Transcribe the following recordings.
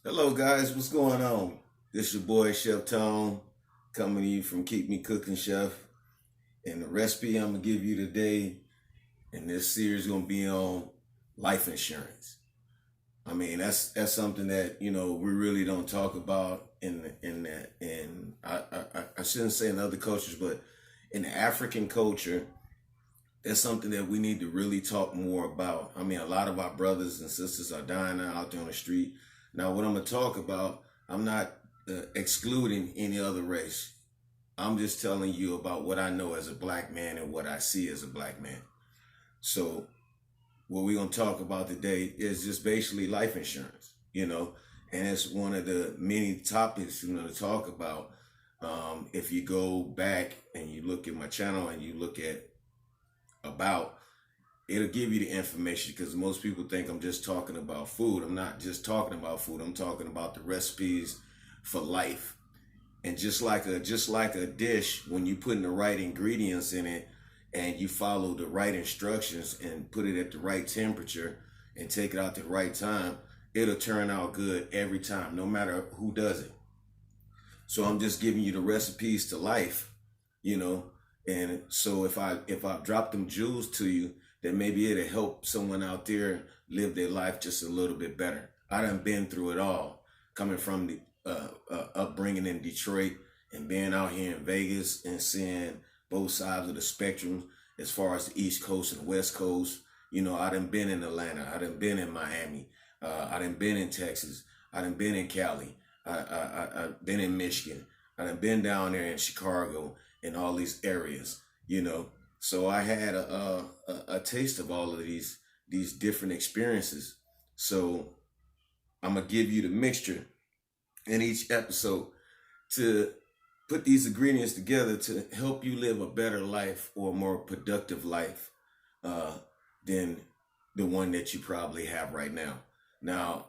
Hello guys, what's going on? This your boy Chef Tone coming to you from Keep Me Cooking Chef. And the recipe I'm gonna give you today in this series gonna be on life insurance. I mean that's something that we really don't talk about I shouldn't say in other cultures, but in the African culture, that's something that we need to really talk more about. I mean, a lot of our brothers and sisters are dying out there on the street. Now, what I'm going to talk about, I'm not excluding any other race. I'm just telling you about what I know as a black man and what I see as a black man. So, what we're going to talk about today is just basically life insurance, and it's one of the many topics, to talk about. If you go back and you look at my channel and you look at about, it'll give you the information, because most people think I'm just talking about food. I'm not just talking about food. I'm talking about the recipes for life. And just like a dish, when you put in the right ingredients in it and you follow the right instructions and put it at the right temperature and take it out at the right time, it'll turn out good every time, no matter who does it. So I'm just giving you the recipes to life, And so if I drop them jewels to you, then maybe it'll help someone out there live their life just a little bit better. I done been through it all, coming from the upbringing in Detroit and being out here in Vegas and seeing both sides of the spectrum as far as the East Coast and West Coast. I done been in Atlanta. I done been in Miami. I done been in Texas. I done been in Cali. I've been in Michigan. I done been down there in Chicago, in all these areas, So I had a taste of all of these different experiences. So I'm gonna give you the mixture in each episode to put these ingredients together to help you live a better life or a more productive life than the one that you probably have right now. Now,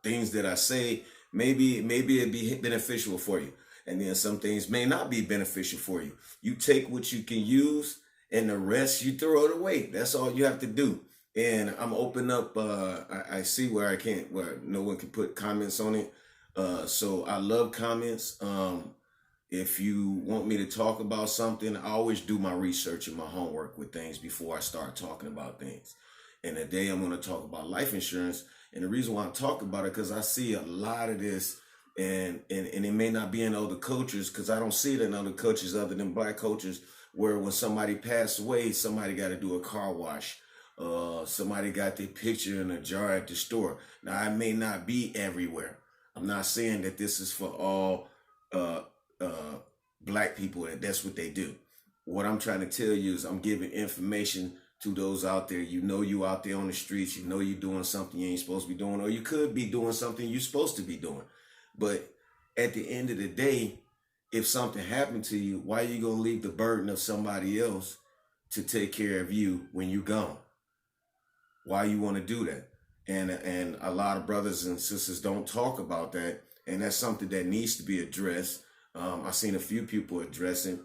things that I say, maybe it'd be beneficial for you. And then some things may not be beneficial for you. You take what you can use and the rest you throw it away. That's all you have to do. And I'm open up, I see where where no one can put comments on it. So I love comments. If you want me to talk about something, I always do my research and my homework with things before I start talking about things. And today I'm going to talk about life insurance. And the reason why I'm talking about it, because I see a lot of this. And it may not be in other cultures, because I don't see it in other cultures other than black cultures, where when somebody passed away, somebody got to do a car wash. Somebody got their picture in a jar at the store. Now, I may not be everywhere. I'm not saying that this is for all black people, that's what they do. What I'm trying to tell you is I'm giving information to those out there. You out there on the streets, you're doing something you ain't supposed to be doing, or you could be doing something you're supposed to be doing. But at the end of the day, if something happened to you, why are you going to leave the burden of somebody else to take care of you when you're gone? Why you want to do that? And a lot of brothers and sisters don't talk about that. And that's something that needs to be addressed. I've seen a few people addressing,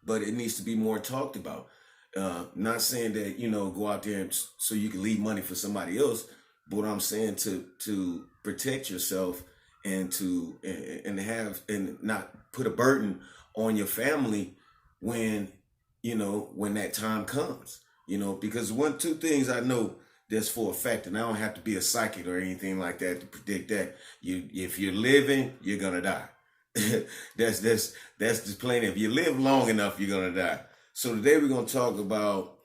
but it needs to be more talked about. Not saying that, go out there so you can leave money for somebody else. But what I'm saying, to protect yourself and not put a burden on your family when that time comes, because two things I know that's for a fact, and I don't have to be a psychic or anything like that to predict that. If you're living, you're gonna die. that's just plain. If you live long enough, you're gonna die. So today we're gonna talk about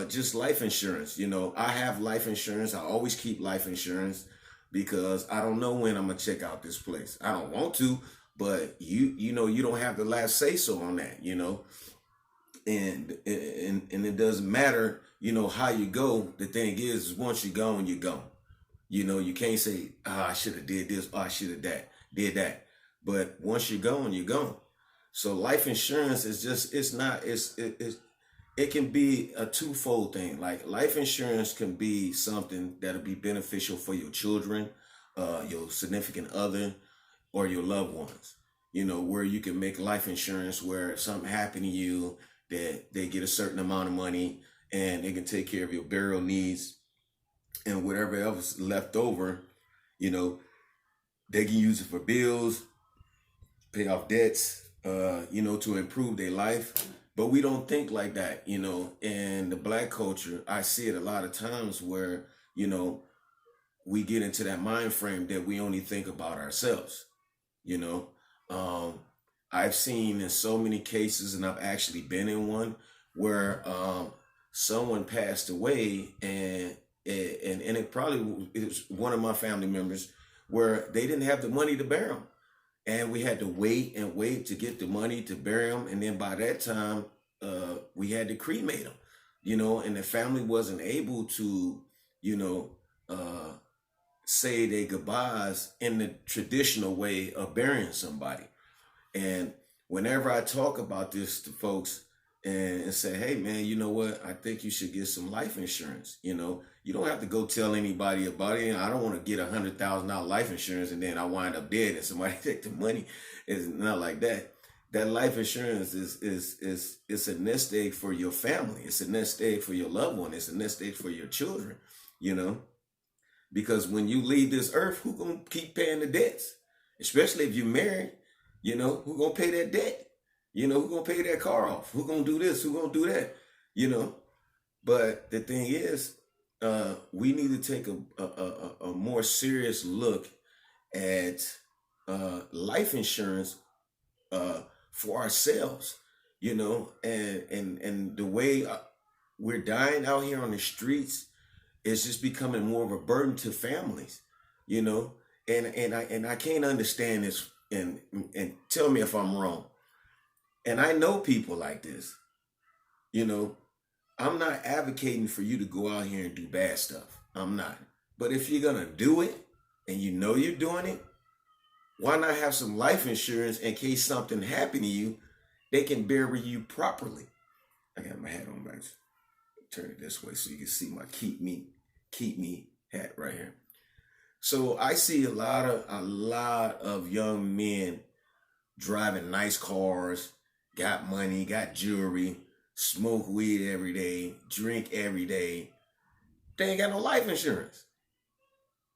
just life insurance. I have life insurance. I always keep life insurance, because I don't know when I'm gonna check out this place. I don't want to, but you don't have the last say so on that, and it doesn't matter, how you go. The thing is once you're gone, you're gone. You can't say, I should have did this, I should have did that. But once you're gone, you're gone. So life insurance is just, it can be a twofold thing. Like, life insurance can be something that'll be beneficial for your children, your significant other, or your loved ones. Where you can make life insurance where if something happened to you, that they get a certain amount of money and they can take care of your burial needs and whatever else left over, You know, they can use it for bills, pay off debts, to improve their life. But we don't think like that, In the black culture, I see it a lot of times where, we get into that mind frame that we only think about ourselves, you know. I've seen in so many cases, and I've actually been in one where someone passed away, and it probably was one of my family members, where they didn't have the money to bury them, and we had to wait and wait to get the money to bury them, and then by that time we had to cremate them, and the family wasn't able to, say their goodbyes in the traditional way of burying somebody. And whenever I talk about this to folks and say, hey man, you know what? I think you should get some life insurance. You don't have to go tell anybody about it. I don't want to get $100,000 life insurance and then I wind up dead and somebody take the money. It's not like that. That life insurance is a nest egg for your family. It's a nest egg for your loved one. It's a nest egg for your children, because when you leave this earth, who gonna keep paying the debts? Especially if you're married, who gonna pay that debt? Who gonna pay that car off? Who gonna do this? Who gonna do that? But the thing is, we need to take a more serious look at life insurance for ourselves, and the way we're dying out here on the streets is just becoming more of a burden to families, and I can't understand this, and tell me if I'm wrong. And I know people like this, I'm not advocating for you to go out here and do bad stuff. I'm not. But if you're gonna do it and you're doing it, why not have some life insurance in case something happened to you? They can bury you properly. I got my hat on back. Turn it this way so you can see my keep me hat right here. So I see a lot of young men driving nice cars, got money, got jewelry, smoke weed every day, drink every day. They ain't got no life insurance.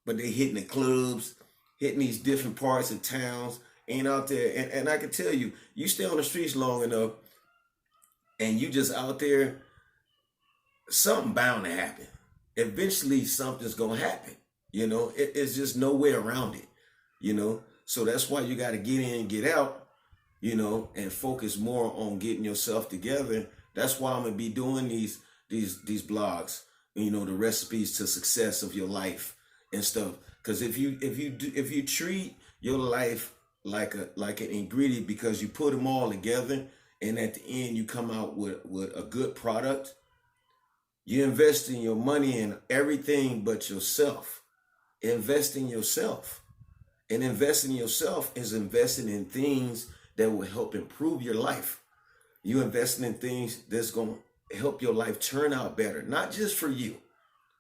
But they hitting the clubs, hitting these different parts of towns, ain't out there. And I can tell you, you stay on the streets long enough and you just out there, something bound to happen. Eventually something's gonna happen. It's just no way around it. So that's why you got to get in and get out, and focus more on getting yourself together. That's why I'm gonna be doing these blogs, the recipes to success of your life and stuff. Because if you treat your life like an ingredient, because you put them all together, and at the end you come out with a good product, you invest in your money in everything but yourself. Invest in yourself. And investing in yourself is investing in things that will help improve your life. You investing in things that's going to help your life turn out better, not just for you,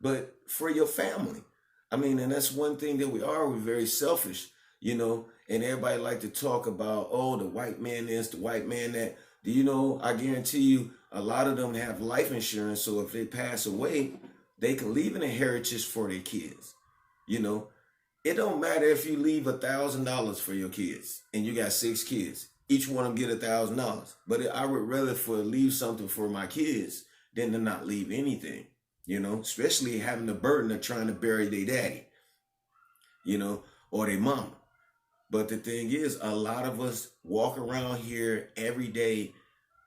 but for your family. And that's one thing that we're very selfish, and everybody like to talk about, oh, the white man this, the white man that. I guarantee you a lot of them have life insurance, so if they pass away, they can leave an inheritance for their kids. It don't matter if you leave $1,000 for your kids and you got 6 kids. Each one of them get $1,000. But I would rather leave something for my kids than to not leave anything. Especially having the burden of trying to bury their daddy, or their mama. But the thing is, a lot of us walk around here every day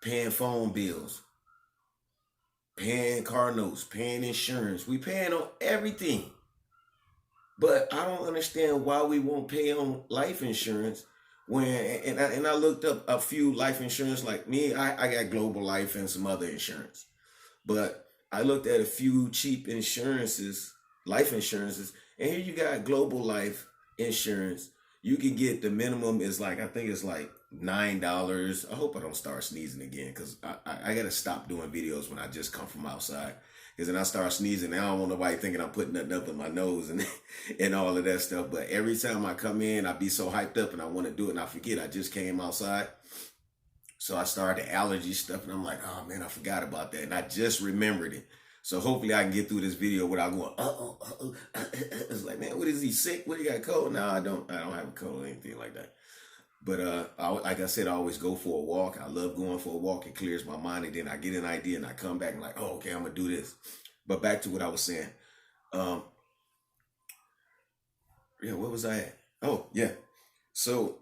paying phone bills, paying car notes, paying insurance. We paying on everything. But I don't understand why we won't pay on life insurance when, and I looked up a few life insurance. Like me, I got Global Life and some other insurance. But I looked at a few cheap life insurances, and here you got Global Life insurance. You can get, the minimum is I think it's like $9. I hope I don't start sneezing again, because I got to stop doing videos when I just come from outside. Because then I start sneezing, and I don't want nobody thinking I'm putting nothing up in my nose and all of that stuff. But every time I come in, I be so hyped up and I want to do it, and I forget I just came outside. So I started the allergy stuff, and I'm like, oh man, I forgot about that. And I just remembered it. So hopefully I can get through this video without going, it's like, man, what is he, sick? What, he got a cold? No, I don't have a cold or anything like that. But like I said, I always go for a walk. I love going for a walk. It clears my mind, and then I get an idea and I come back and like, oh, okay, I'm gonna do this. But back to what I was saying. Yeah, what was I at? Oh, yeah. So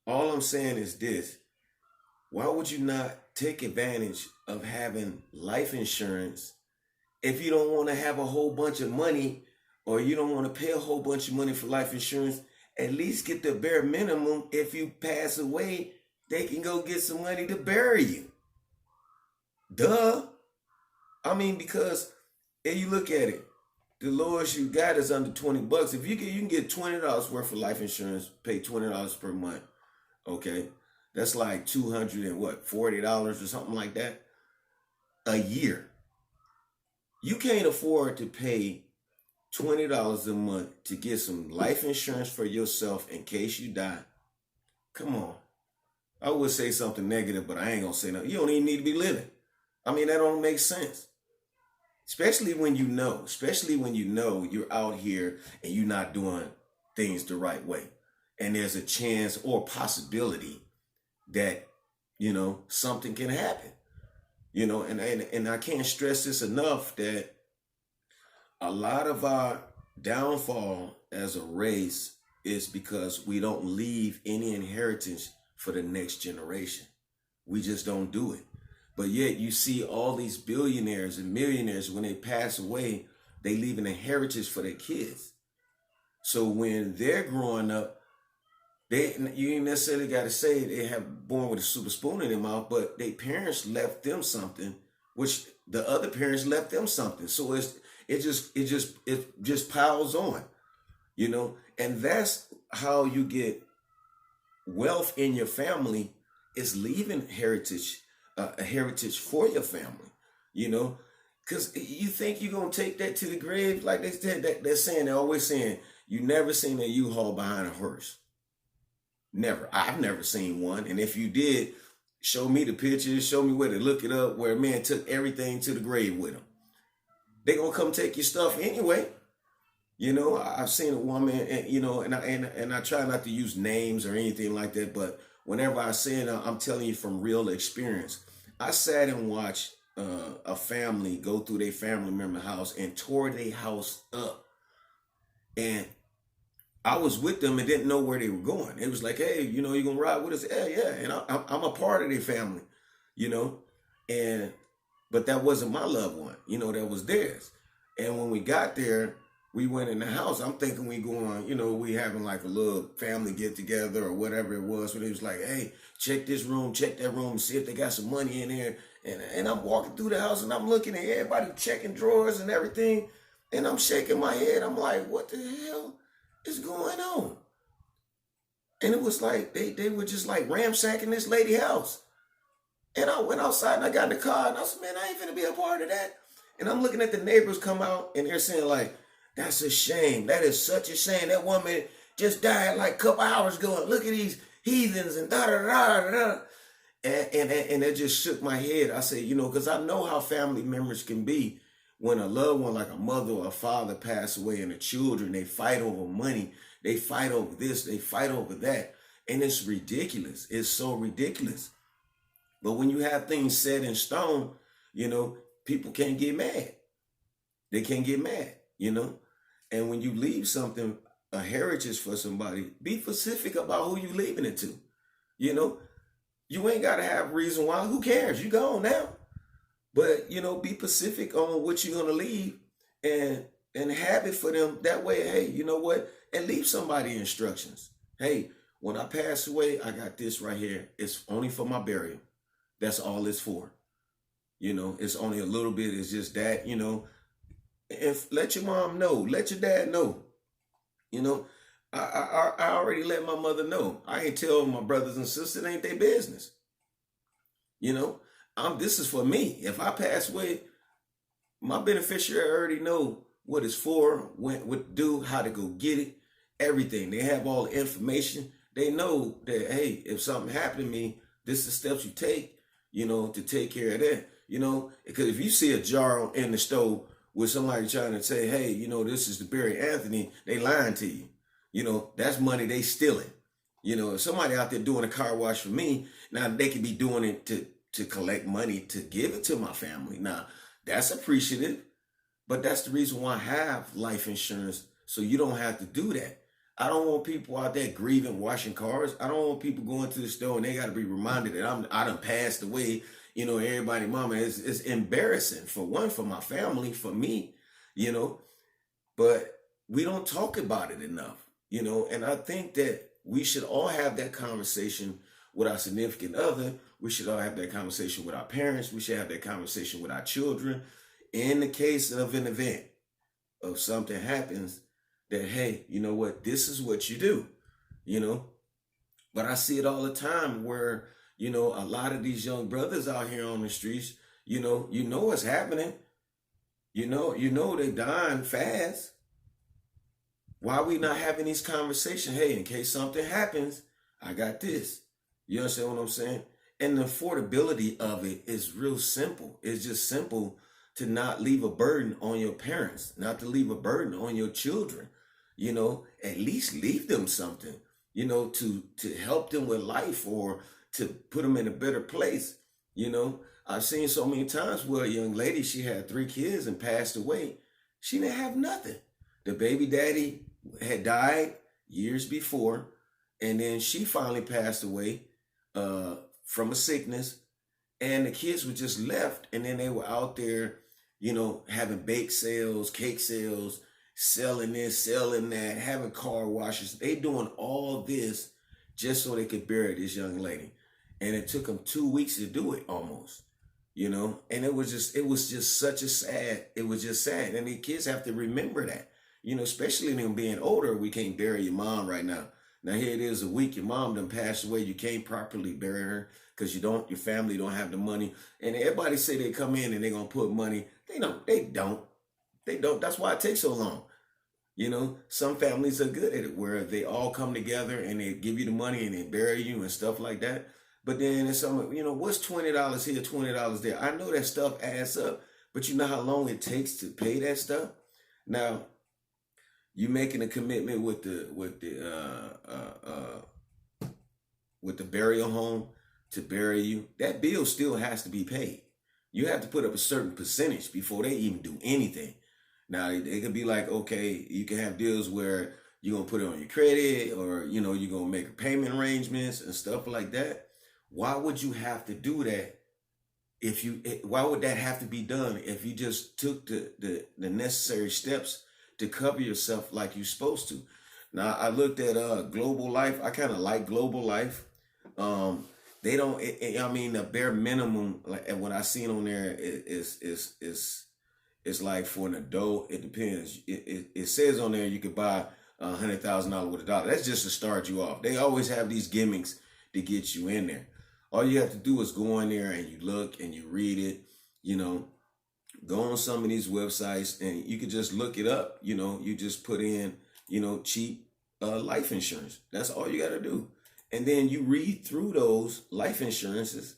all I'm saying is this. Why would you not take advantage of having life insurance if you don't want to have a whole bunch of money, or you don't want to pay a whole bunch of money for life insurance? At least get the bare minimum. If you pass away, they can go get some money to bury you. Duh. I mean, because if you look at it, the lowest you got is under $20. If you can get $20 worth of life insurance, pay $20 per month. Okay, that's like $240 or something like that a year. You can't afford to pay $20 a month to get some life insurance for yourself in case you die. Come on. I would say something negative, but I ain't gonna say nothing. You don't even need to be living. I mean, that don't make sense. Especially when you know you're out here and you're not doing things the right way. And there's a chance or possibility that, something can happen. And I can't stress this enough, that a lot of our downfall as a race is because we don't leave any inheritance for the next generation. We just don't do it. But yet you see all these billionaires and millionaires, when they pass away, they leave an inheritance for their kids. So when they're growing up, you ain't necessarily got to say they have born with a silver spoon in their mouth, but their parents left them something, which the other parents left them something. So it just piles on, and that's how you get wealth in your family, is leaving a heritage for your family, because you think you're going to take that to the grave. Like they said, they're always saying, you never seen a U-Haul behind a hearse. Never. I've never seen one. And if you did, show me the pictures, show me where to look it up, where a man took everything to the grave with him. They're going to come take your stuff anyway. I've seen a woman, and I try not to use names or anything like that, but whenever I say it, I'm telling you from real experience. I sat and watched a family go through their family member house and tore their house up. And I was with them and didn't know where they were going. It was like, hey, you going to ride with us? Yeah. And I'm a part of their family, but that wasn't my loved one, that was theirs. And when we got there, we went in the house. I'm thinking we going, we having like a little family get together or whatever it was. But it was like, hey, check this room, check that room, see if they got some money in there. And I'm walking through the house and I'm looking at everybody checking drawers and everything. And I'm shaking my head. I'm like, what the hell is going on? And it was like, they were just like ransacking this lady's house. And I went outside and I got in the car and I said, man, I ain't finna be a part of that. And I'm looking at the neighbors come out and they're saying like, that's a shame. That is such a shame. That woman just died like a couple hours ago. And look at these heathens and da-da-da-da-da. And it just shook my head. I said, because I know how family members can be when a loved one, like a mother or a father, pass away, and the children, they fight over money. They fight over this. They fight over that. And it's ridiculous. It's so ridiculous. But when you have things set in stone, people can't get mad. They can't get mad, And when you leave something, a heritage for somebody, be specific about who you leaving it to. You ain't got to have a reason why. Who cares? You gone now. But, be specific on what you're going to leave and have it for them. That way, hey, you know what? And leave somebody instructions. Hey, when I pass away, I got this right here. It's only for my burial. That's all it's for. It's only a little bit. It's just that, And let your mom know. Let your dad know. I already let my mother know. I ain't tell my brothers and sisters. It ain't their business. This is for me. If I pass away, my beneficiary already know what it's for, what to do, how to go get it, everything. They have all the information. They know that, hey, if something happened to me, this is the steps you take, to take care of that. You know, because if you see a jar in the stove with somebody trying to say, hey, this is the Barry Anthony, they lying to you. That's money they stealing. If somebody out there doing a car wash for me, now they could be doing it to collect money to give it to my family. Now, that's appreciative, but that's the reason why I have life insurance, so you don't have to do that. I don't want people out there grieving, washing cars. I don't want people going to the store and they got to be reminded that I done passed away. Everybody, mama, it's embarrassing for one, for my family, for me, but we don't talk about it enough, and I think that we should all have that conversation with our significant other. We should all have that conversation with our parents. We should have that conversation with our children. In the case of an event of something happens, that, hey, you know what, this is what you do, But I see it all the time where, a lot of these young brothers out here on the streets, what's happening. They're dying fast. Why are we not having these conversations? Hey, in case something happens, I got this. You understand what I'm saying? And the affordability of it is real simple. It's just simple to not leave a burden on your parents, not to leave a burden on your children. At least leave them something, to help them with life or to put them in a better place. I've seen so many times where a young lady, she had 3 kids and passed away. She didn't have nothing. The baby daddy had died years before, and then she finally passed away from a sickness, and the kids were just left, and then they were out there, having bake sales, cake sales, selling this, selling that, having car washes. They doing all this just so they could bury this young lady. And it took them 2 weeks to do it almost, and it was just such a sad, it was just sad. And the kids have to remember that, especially them being older. We can't bury your mom right now. Now here it is, a week, your mom done passed away. You can't properly bury her because your family don't have the money. And everybody say they come in and they're going to put money. They don't. That's why it takes so long. Some families are good at it where they all come together and they give you the money and they bury you and stuff like that. But then it's some, what's $20 here, $20 there? I know that stuff adds up, but you know how long it takes to pay that stuff? Now, you making a commitment with the burial home to bury you, that bill still has to be paid. You have to put up a certain percentage before they even do anything. Now, it could be like, okay, you can have deals where you're going to put it on your credit, or, you're going to make payment arrangements and stuff like that. Why would you have to do that? Why would that have to be done if you just took the necessary steps to cover yourself like you're supposed to? Now, I looked at Global Life. I kind of like Global Life. They don't, the bare minimum, like what I seen on there is like for an adult, it depends. It says on there you could buy $100,000 with $1. That's just to start you off. They always have these gimmicks to get you in there. All you have to do is go in there and you look and you read it, go on some of these websites and you can just look it up. You just put in, cheap life insurance. That's all you got to do. And then you read through those life insurances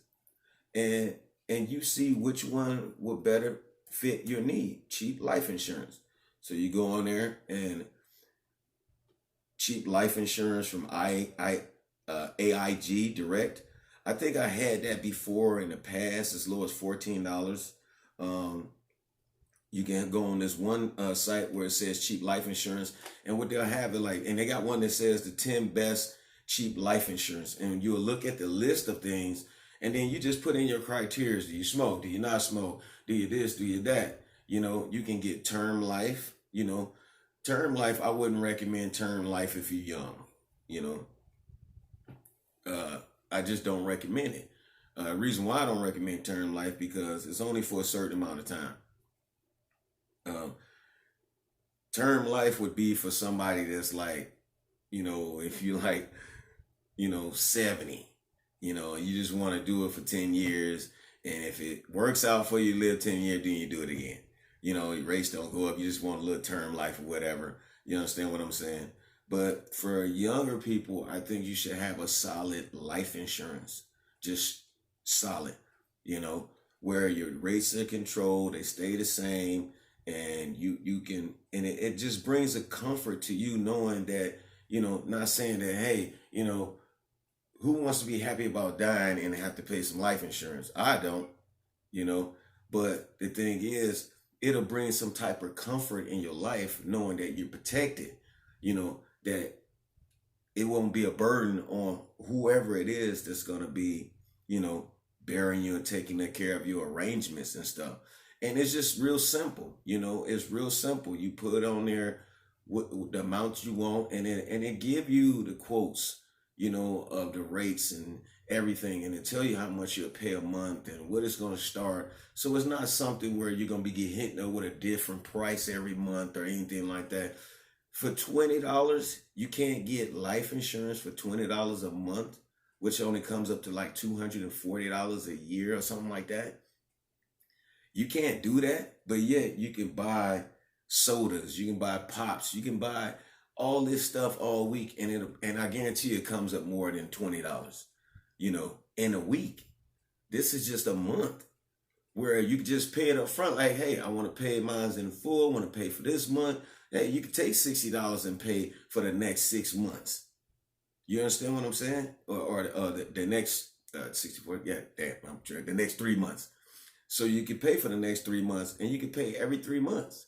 and you see which one would better fit your need. Cheap life insurance. So you go on there and cheap life insurance from AIG Direct. I think I had that before in the past, as low as $14. You can go on this one site where it says cheap life insurance, and what they'll have it like, and they got one that says the 10 best cheap life insurance, and you'll look at the list of things, and then you just put in your criteria. Do you smoke? Do you not smoke? Do you this? Do you that? You can get term life. Term life, I wouldn't recommend term life if you're young. I just don't recommend it. Reason why I don't recommend term life, because it's only for a certain amount of time. Term life would be for somebody that's like, if you like, 70, you just want to do it for 10 years. And if it works out for you, live 10 years, then you do it again. Your rates don't go up. You just want a little term life or whatever. You understand what I'm saying? But for younger people, I think you should have a solid life insurance. Just solid, where your rates are controlled, they stay the same, and you can, and it just brings a comfort to you knowing that, not saying that, hey, who wants to be happy about dying and have to pay some life insurance? I don't, you know. But the thing is, it'll bring some type of comfort in your life knowing that you're protected, that it won't be a burden on whoever it is that's going to be, burying you and taking care of your arrangements and stuff. And it's just real simple, it's real simple. You put on there what the amount you want, and it give you the quotes, of the rates and everything, and it tell you how much you'll pay a month and what it's going to start. So it's not something where you're going to be getting hit with a different price every month or anything like that. For $20, you can't get life insurance for $20 a month, which only comes up to like $240 a year or something like that. You can't do that, but yet you can buy sodas, you can buy pops, you can buy all this stuff all week, and I guarantee you it comes up more than $20, in a week. This is just a month where you just pay it up front, like, hey, I want to pay mine in full, I want to pay for this month. Hey, you can take $60 and pay for the next 6 months. You understand what I'm saying? Or the next 64, yeah, damn, I'm sure, the next 3 months. So you can pay for the next 3 months, and you can pay every 3 months.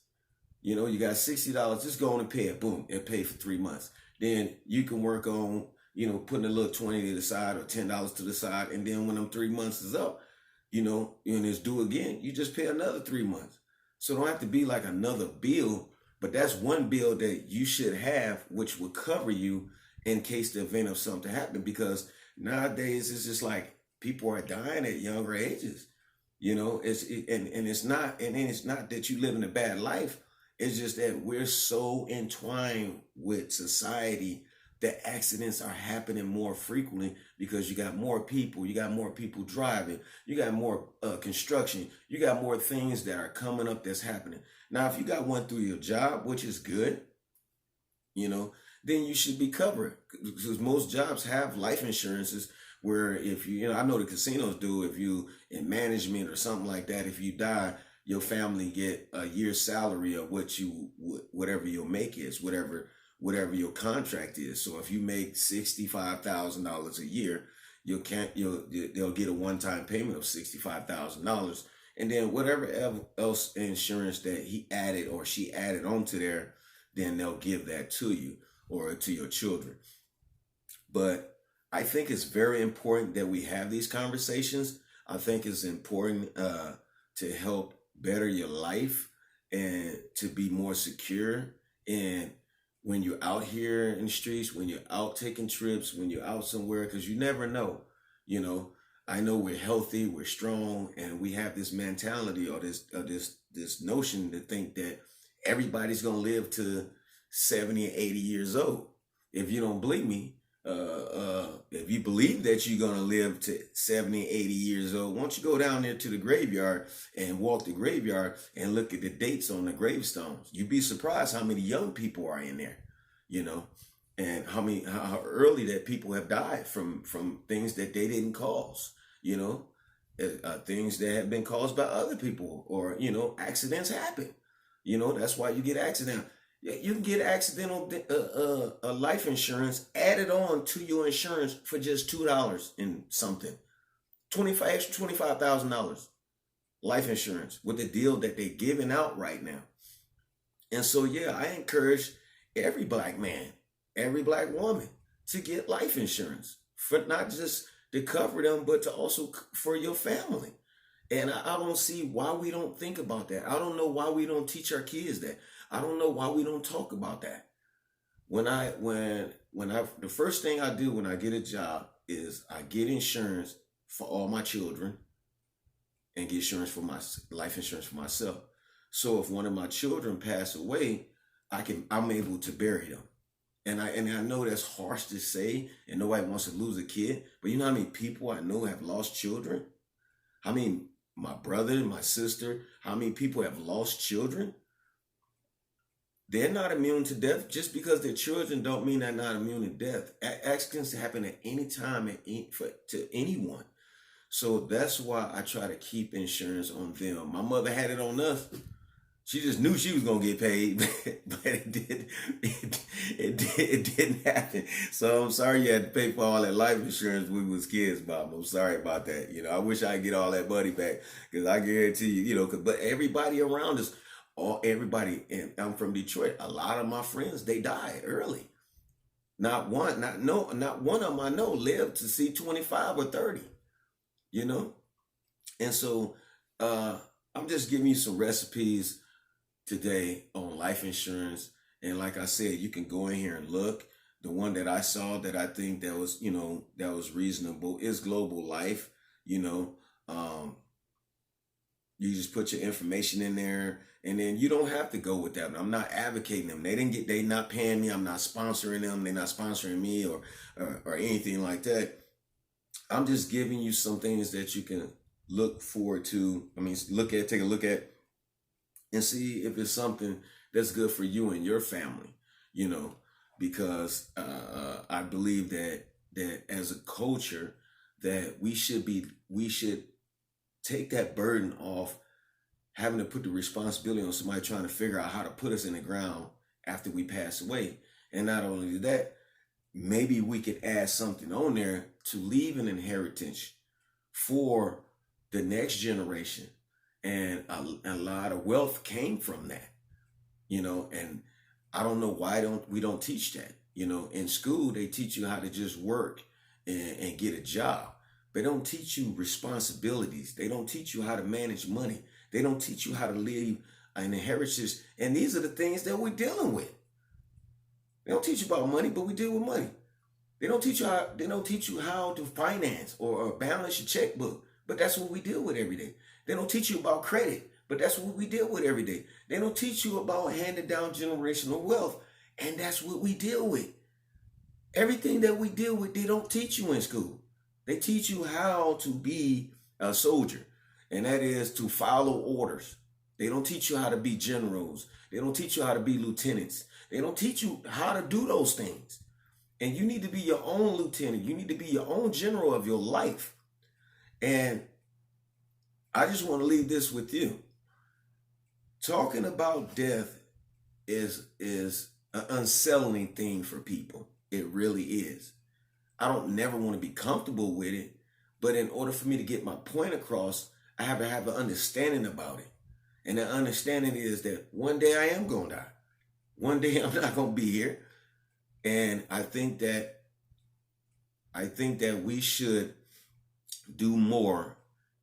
You got $60, just go on and pay it. Boom, it pay for 3 months. Then you can work on, putting a little 20 to the side or $10 to the side. And then when them 3 months is up, and it's due again, you just pay another 3 months. So it don't have to be like another bill, but that's one bill that you should have, which will cover you in case the event of something happened. Because nowadays it's just like people are dying at younger ages. It's not that you live in a bad life. It's just that we're so entwined with society that accidents are happening more frequently because you got more people driving, you got more construction, you got more things that are coming up that's happening. Now, if you got one through your job, which is good, then you should be covered, because most jobs have life insurances where if I know the casinos do, if you in management or something like that, if you die, your family get a year's salary of whatever your make is, whatever your contract is. So if you make $65,000 a year, they'll get a one-time payment of $65,000, and then whatever else insurance that he added or she added onto there, then they'll give that to you or to your children. But I think it's very important that we have these conversations. I think it's important to help better your life and to be more secure. And when you're out here in the streets, when you're out taking trips, when you're out somewhere, because you never know, I know we're healthy, we're strong, and we have this mentality or this notion to think that everybody's going to live to 70 and 80 years old. If you don't believe me, if you believe that you're going to live to 70, 80 years old, why don't you go down there to the graveyard and walk the graveyard and look at the dates on the gravestones? You'd be surprised how many young people are in there, and how early that people have died from things that they didn't cause, things that have been caused by other people, or, accidents happen. That's why you get accidents. You can get accidental life insurance added on to your insurance for just $2 and something. Extra $25,000 life insurance with the deal that they're giving out right now. And so, yeah, I encourage every black man, every black woman to get life insurance, for not just to cover them, but to also for your family. And I don't see why we don't think about that. I don't know why we don't teach our kids that. I don't know why we don't talk about that. The first thing I do when I get a job is I get insurance for all my children and get insurance for my life insurance for myself. So if one of my children pass away, I'm able to bury them. And I know that's harsh to say, and nobody wants to lose a kid, but you know how many people I know have lost children? I mean, my brother, my sister, how many people have lost children? They're not immune to death. Just because they're children don't mean they're not immune to death. Accidents happen at any time to anyone. So that's why I try to keep insurance on them. My mother had it on us. She just knew she was gonna get paid, but it didn't happen. So I'm sorry you had to pay for all that life insurance when we was kids, Bob. I'm sorry about that. You know, I wish I could get all that money back, because I guarantee you, but everybody around us, everybody, and I'm from Detroit. A lot of my friends, they died early. Not one, not one of them I know lived to see 25 or 30. You know, and so I'm just giving you some recipes today on life insurance. And like I said, you can go in here and look. The one that I saw that I think that was, that was reasonable is Global Life. You know, you just put your information in there, and then you don't have to go with that. I'm not advocating them. They not paying me. I'm not sponsoring them. They're not sponsoring me or anything like that. I'm just giving you some things that you can look forward to. I mean, take a look at, and see if it's something that's good for you and your family, because I believe that as a culture, that we should take that burden off having to put the responsibility on somebody trying to figure out how to put us in the ground after we pass away. And not only that, maybe we could add something on there to leave an inheritance for the next generation. And a lot of wealth came from that, and I don't know why we don't teach that. In school, they teach you how to just work and get a job. They don't teach you responsibilities. They don't teach you how to manage money. They don't teach you how to leave an inheritance. And these are the things that we're dealing with. They don't teach you about money, but we deal with money. They don't teach you how to finance or balance your checkbook, but that's what we deal with every day. They don't teach you about credit, but that's what we deal with every day. They don't teach you about handing down generational wealth, and that's what we deal with. Everything that we deal with, they don't teach you in school. They teach you how to be a soldier, and that is to follow orders. They don't teach you how to be generals. They don't teach you how to be lieutenants. They don't teach you how to do those things. And you need to be your own lieutenant. You need to be your own general of your life. And I just want to leave this with you. Talking about death is an unsettling thing for people. It really is. I don't never want to be comfortable with it, but in order for me to get my point across, I have to have an understanding about it. And that understanding is that one day I am going to die. One day I'm not going to be here. And I think that we should do more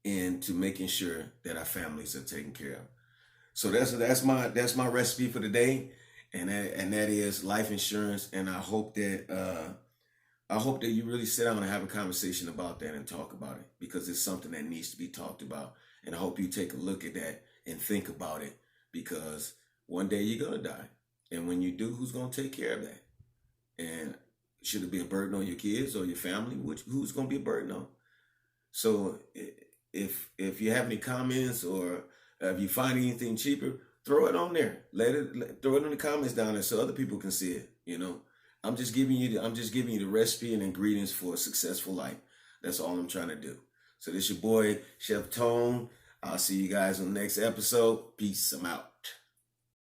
into making sure that our families are taken care of. So that's my recipe for today, and that is life insurance. And I hope that you really sit down and have a conversation about that and talk about it, because it's something that needs to be talked about. And I hope you take a look at that and think about it, because one day you're gonna die, and when you do, who's gonna take care of that? And should it be a burden on your kids or your family? Who's gonna be a burden on? So if you have any comments, or if you find anything cheaper, throw it on there. Throw it in the comments down there so other people can see it. I'm just giving you the recipe and ingredients for a successful life. That's all I'm trying to do. So this your boy Chef Tone. I'll see you guys on the next episode. Peace. I'm out.